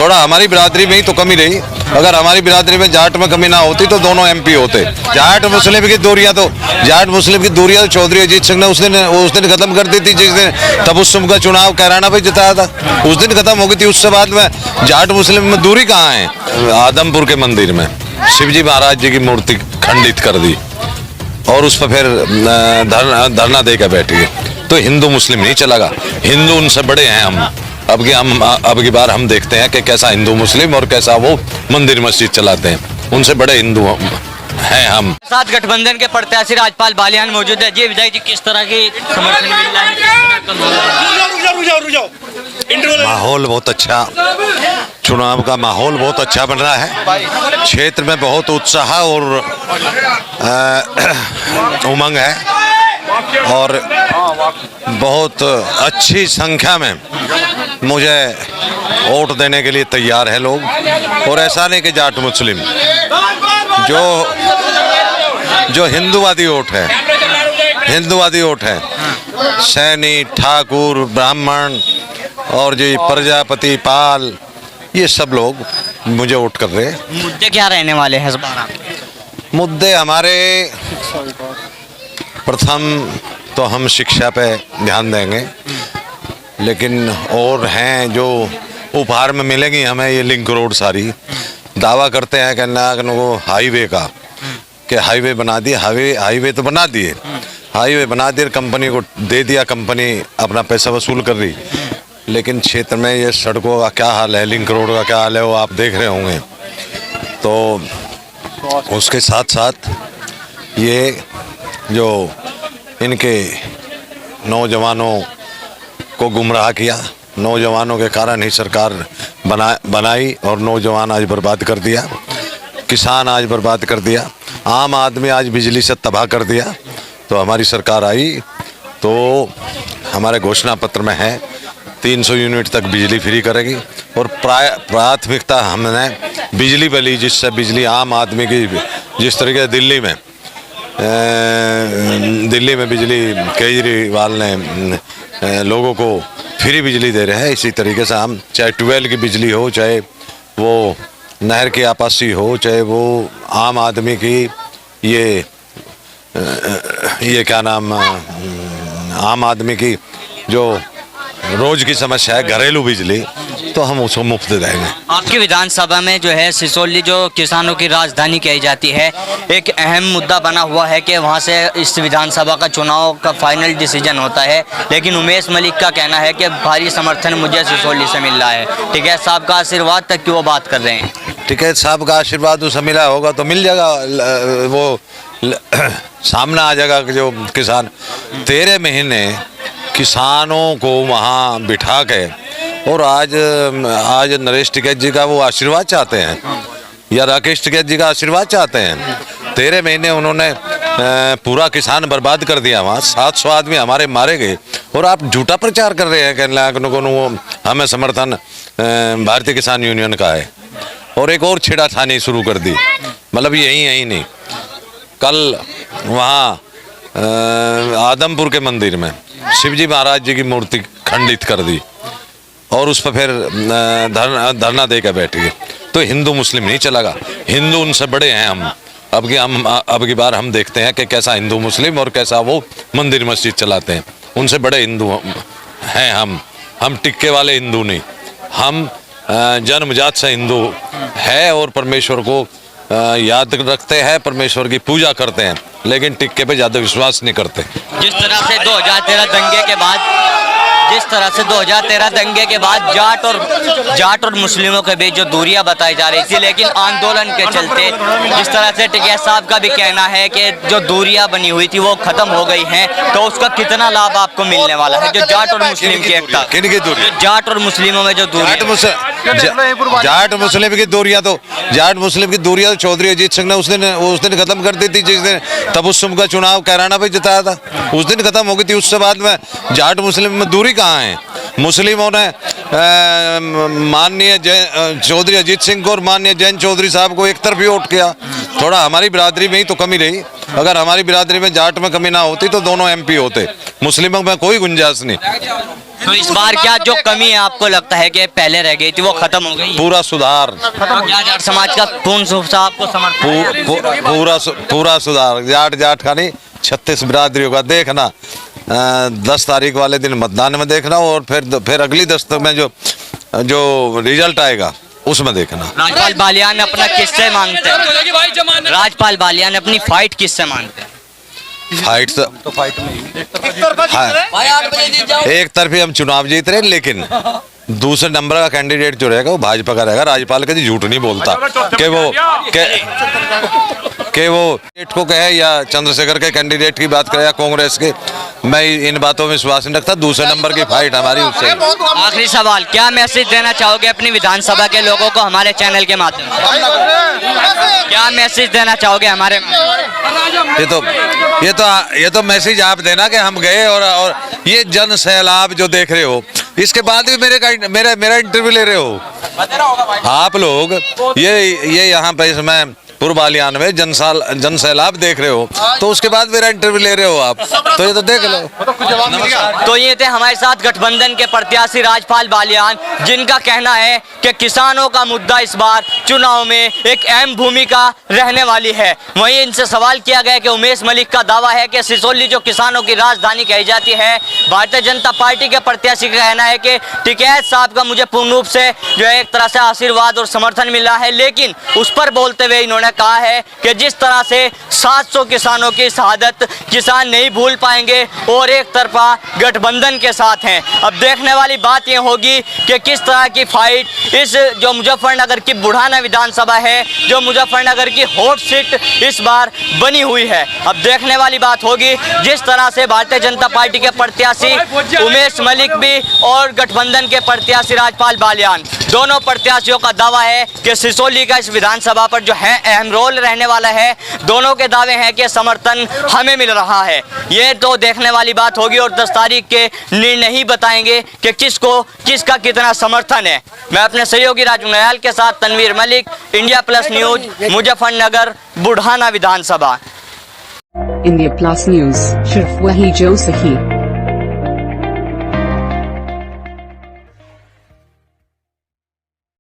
थोड़ा हमारी बिरादरी में ही तो कमी रही। अगर हमारी बिरादरी में जाट में कमी ना होती तो दोनों MP होते। जाट मुस्लिम की दूरियां तो चौधरी अजीत सिंह ने उस दिन खत्म कर दी थी जिस दिन तबस्सुम का चुनाव कैराना पे जिताया था। उस दिन खत्म हो गई थी। उससे बाद में जाट मुस्लिम में दूरी कहाँ है। आदमपुर के मंदिर में शिवजी महाराज जी की मूर्ति खंडित कर दी और उस पर फिर धरना देकर बैठ गए। तो हिंदू मुस्लिम नहीं चलेगा। हिंदू उनसे बड़े हैं हम। अब की बार हम देखते हैं कि कैसा हिंदू मुस्लिम और कैसा वो मंदिर मस्जिद चलाते हैं। उनसे बड़े हिंदू हैं हम। साथ गठबंधन के प्रत्याशी राजपाल बालियान मौजूद है। जी विधायक जी, किस तरह की समर्थन मिल रहा है? माहौल बहुत अच्छा, चुनाव का माहौल बहुत अच्छा बन रहा है। क्षेत्र में बहुत उत्साह और उमंग है और बहुत अच्छी संख्या में मुझे वोट देने के लिए तैयार है लोग। और ऐसा नहीं कि जाट मुस्लिम, जो हिंदूवादी वोट है, सैनी, ठाकुर, ब्राह्मण और जी प्रजापति, पाल, ये सब लोग मुझे वोट कर रहे हैं। मुद्दे क्या रहने वाले हैं इस बार? मुद्दे हमारे, प्रथम तो हम शिक्षा पे ध्यान देंगे, लेकिन और हैं जो उपहार में मिलेंगी हमें। ये लिंक रोड सारी दावा करते हैं कि हाईवे का, कि हाईवे बना दिए। हाईवे तो बना दिए, हाईवे बना दिए, कंपनी को दे दिया, कंपनी अपना पैसा वसूल कर रही। लेकिन क्षेत्र में ये सड़कों का क्या हाल है, लिंक रोड का क्या हाल है, वो आप देख रहे होंगे। तो उसके साथ साथ ये जो इनके नौजवानों को गुमराह किया, नौजवानों के कारण ही सरकार बनाई और नौजवान आज बर्बाद कर दिया, किसान आज बर्बाद कर दिया, आम आदमी आज बिजली से तबाह कर दिया। तो हमारी सरकार आई तो हमारे घोषणा पत्र में है 300 यूनिट तक बिजली फ्री करेगी। और प्राथमिकता हमने बिजली पे ली, जिससे बिजली आम आदमी की, जिस तरीके दिल्ली में बिजली केजरीवाल ने लोगों को फ्री बिजली दे रहे हैं, इसी तरीके से हम चाहे ट्यूबवेल की बिजली हो, चाहे वो नहर की आपासी हो, चाहे वो आम आदमी की ये क्या नाम, आम आदमी की जो रोज की समस्या है घरेलू बिजली, तो हम उसको मुफ्त देंगे। आपकी विधानसभा में जो है सिसोली जो किसानों की राजधानी कही जाती है, एक अहम मुद्दा बना हुआ है कि वहां से इस विधानसभा का चुनाव का फाइनल डिसीजन होता है। लेकिन उमेश मलिक का कहना है कि भारी समर्थन मुझे सिसोली से मिल रहा है। टिकैत साहब का आशीर्वाद तक की वो बात कर रहे हैं। टिकैत साहब का आशीर्वाद उसे मिला होगा तो मिल जाएगा, वो सामने आ जाएगा कि जो किसान 13 महीने किसानों को वहाँ बिठा के और आज नरेश टिकैत जी का वो आशीर्वाद चाहते हैं या राकेश टिकैत जी का आशीर्वाद चाहते हैं। 13 महीने उन्होंने पूरा किसान बर्बाद कर दिया। वहाँ 700 आदमी हमारे मारे गए और आप झूठा प्रचार कर रहे हैं कि हमें समर्थन भारतीय किसान यूनियन का है। और एक और छेड़ाछानी शुरू कर दी, मतलब यही नहीं, कल वहाँ आदमपुर के मंदिर में शिवजी महाराज जी की मूर्ति खंडित कर दी और उस पर फिर धरना देकर बैठ गए। तो हिंदू मुस्लिम नहीं चलेगा। हिंदू उनसे बड़े हैं हम। अब की बार हम देखते हैं कि कैसा हिंदू मुस्लिम और कैसा वो मंदिर मस्जिद चलाते हैं। उनसे बड़े हिंदू हैं हम टिक्के वाले हिंदू नहीं। हम जन्मजात से हिंदू है और परमेश्वर को याद रखते हैं, परमेश्वर की पूजा करते हैं, लेकिन टिक्के पे ज़्यादा विश्वास नहीं करते। जिस तरह से 2013 दंगे के बाद जाट और मुस्लिमों के बीच जो दूरियां बताई जा रही थी, लेकिन आंदोलन के चलते जिस तरह से टिकैत साहब का भी कहना है कि जो दूरियां बनी हुई थी वो खत्म हो गई हैं, तो उसका कितना लाभ आपको मिलने वाला है? जो जाट और मुस्लिम की एकता, जाट और मुस्लिमों में जो दूरियां, जाट मुस्लिम की दूरियां तो चौधरी अजीत सिंह ने उस दिन खत्म कर दी थी जिस दिन तबस्सुम का चुनाव कैराना पे जिताया था। उस दिन खत्म हो गई थी। उससे बाद में जाट मुस्लिम में दूरी कहाँ है? मुस्लिमों ने माननीय चौधरी अजीत सिंह को और माननीय जैन चौधरी साहब को एक तरफ ही वोट किया। थोड़ा हमारी बिरादरी में ही तो कमी रही। अगर हमारी बिरादरी में जाट में कमी ना होती तो दोनों MP होते। मुस्लिमों में कोई गुंजाइश नहीं। तो इस बार क्या जो कमी है आपको लगता है कि पहले रह गई थी वो खत्म हो गई? पूरा सुधार, तो क्या जाट समाज का पूर्ण रूप से आपको समर्थन? पूरा सुधार, जाट का नहीं, 36 बिरादरियों का देखना। 10 तारीख वाले दिन मतदान में देखना, और फिर अगली दस्तक में जो रिजल्ट आएगा उसमें देखना। राजपाल बालियान अपना किससे मांगते हैं? राजपाल बालियान अपनी फाइट किससे मांगते हैं? फाइट तो फाइट में एक तरफी हम चुनाव जीत रहे हैं, लेकिन दूसरे नंबर का कैंडिडेट जो रहेगा वो भाजपा का रहेगा। राज्यपाल कभी झूठ नहीं बोलता कि वो को कहे या चंद्रशेखर के कैंडिडेट की बात करे या कांग्रेस के, मैं इन बातों में विश्वास नहीं रखता। दूसरे नंबर की फाइट हमारी उससे। आखिरी सवाल, क्या मैसेज देना चाहोगे अपनी विधानसभा के लोगों को हमारे चैनल के माध्यम से? क्या मैसेज देना चाहोगे हमारे? ये तो मैसेज आप देना कि हम गए और ये जन सैलाब जो देख रहे हो, इसके बाद भी मेरा इंटरव्यू ले रहे हो आप लोग। ये यहाँ पे इसमें पूर्व बालियान में जन सैलाब देख रहे हो, तो उसके बाद मेरा इंटरव्यू ले रहे हो आप, तो ये तो देख लो। तो ये थे हमारे साथ गठबंधन के प्रत्याशी राजपाल बालियान, जिनका कहना है कि किसानों का मुद्दा इस बार चुनाव में एक अहम भूमिका रहने वाली है। वहीं इनसे सवाल किया गया कि उमेश मलिक का दावा है कि सिसोली जो किसानों की राजधानी कही जाती है, भारतीय जनता पार्टी के प्रत्याशी का कहना है कि टिकैत साहब का मुझे पूर्ण रूप से जो है एक तरह से आशीर्वाद और समर्थन मिला है, लेकिन उस पर बोलते हुए इन्होंने कहा है कि जिस तरह से 700 किसानों की शहादत किसान नहीं भूल पाएंगे और एक तरफा गठबंधन के साथ हैं। अब देखने वाली बात यह होगी कि किस तरह की फाइट इस जो मुजफ्फरनगर की बुढ़ाना विधानसभा है, जो मुजफ्फरनगर की हॉट सीट इस बार बनी हुई है, अब देखने वाली बात होगी। जिस तरह से भारतीय जनता पार्टी के प्रत्याशी उमेश मलिक भी और गठबंधन के प्रत्याशी राजपाल बालियान, दोनों प्रत्याशियों का दावा है कि सिसोली का इस विधानसभा पर जो है अहम रोल रहने वाला है। दोनों के दावे हैं कि समर्थन हमें मिल रहा है। ये तो देखने वाली बात होगी और 10 तारीख के निर्णय ही बताएंगे कि किसका कितना समर्थन है। मैं अपने सहयोगी राजू नयाल के साथ Tanveer Malik, India plus news, Muzaffarnagar Budhana विधानसभा। इंडिया प्लस न्यूज, सिर्फ वही जो सही।